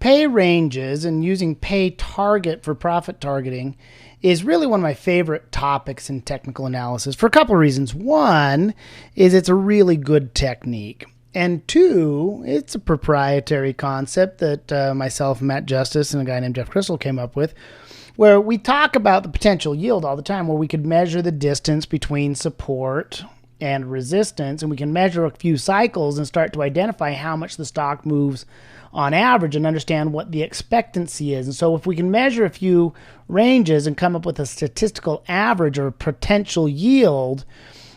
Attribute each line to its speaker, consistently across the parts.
Speaker 1: Pay ranges and using pay target for profit targeting is really one of my favorite topics in technical analysis for a couple of reasons. One is it's a really good technique. And two, it's a proprietary concept that myself, Matt Justice, and a guy named Jeff Crystal came up with, where we talk about the potential yield all the time, where we could measure the distance between support and resistance, and we can measure a few cycles and start to identify how much the stock moves on average and understand what the expectancy is. And so if we can measure a few ranges and come up with a statistical average or potential yield,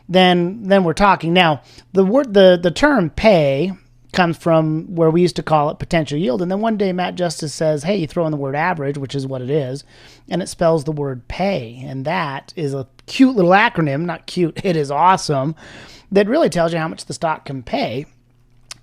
Speaker 1: then we're talking. Now, the term pay comes from where we used to call it potential yield. And then one day Matt Justice says, hey, you throw in the word average, which is what it is, and it spells the word pay. And that is a cute little acronym, not cute, it is awesome, that really tells you how much the stock can pay.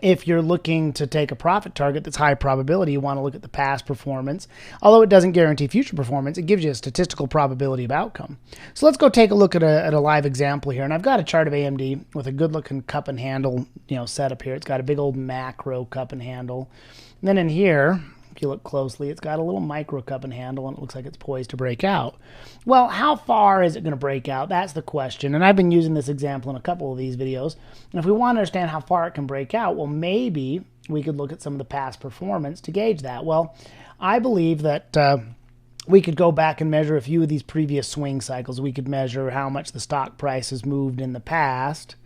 Speaker 1: If you're looking to take a profit target that's high probability, you want to look at the past performance. Although it doesn't guarantee future performance, it gives you a statistical probability of outcome. So let's go take a look at a live example here. And I've got a chart of AMD with a good-looking cup and handle, setup here. It's got a big old macro cup and handle. And then in here, if you look closely, it's got a little micro cup and handle, and it looks like it's poised to break out. Well, how far is it going to break out? That's the question. And I've been using this example in a couple of these videos. And if we want to understand how far it can break out, well, maybe we could look at some of the past performance to gauge that. Well, I believe that we could go back and measure a few of these previous swing cycles. We could measure how much the stock price has moved in the past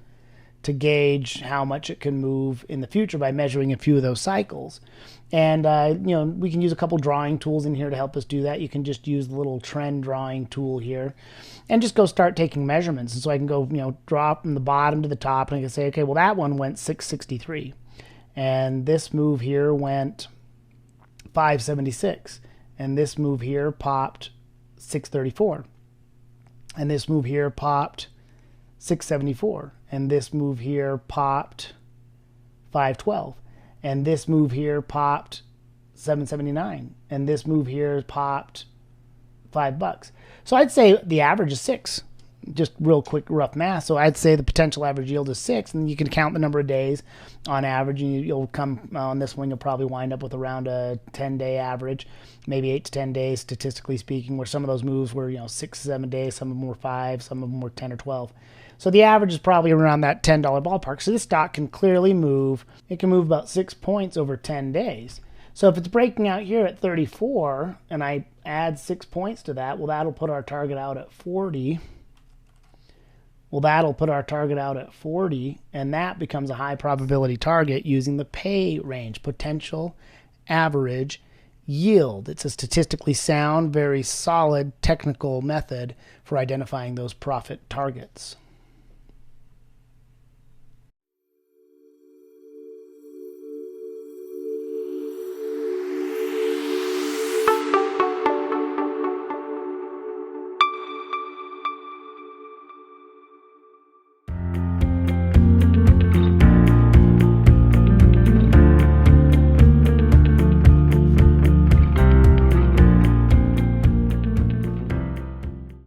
Speaker 1: to gauge how much it can move in the future by measuring a few of those cycles. And, we can use a couple drawing tools in here to help us do that. You can just use the little trend drawing tool here and just go start taking measurements. And so I can go, draw from the bottom to the top, and I can say, okay, well, that one went 663. And this move here went 576. And this move here popped 634. And this move here popped 674. And this move here popped 512. And this move here popped 779. And this move here popped $5. So I'd say the average is 6. Just real quick, rough math. So I'd say the potential average yield is 6, and you can count the number of days on average, and you'll come on this one, you'll probably wind up with around a 10-day average, maybe 8 to 10 days, statistically speaking, where some of those moves were 6 to 7 days, some of them were 5, some of them were 10 or 12. So the average is probably around that $10 ballpark. So this stock can clearly move. It can move about 6 points over 10 days. So if it's breaking out here at 34, and I add 6 points to that, well, that'll put our target out at 40. Well, that'll put our target out at 40, and that becomes a high probability target using the pay range, potential average yield. It's a statistically sound, very solid technical method for identifying those profit targets.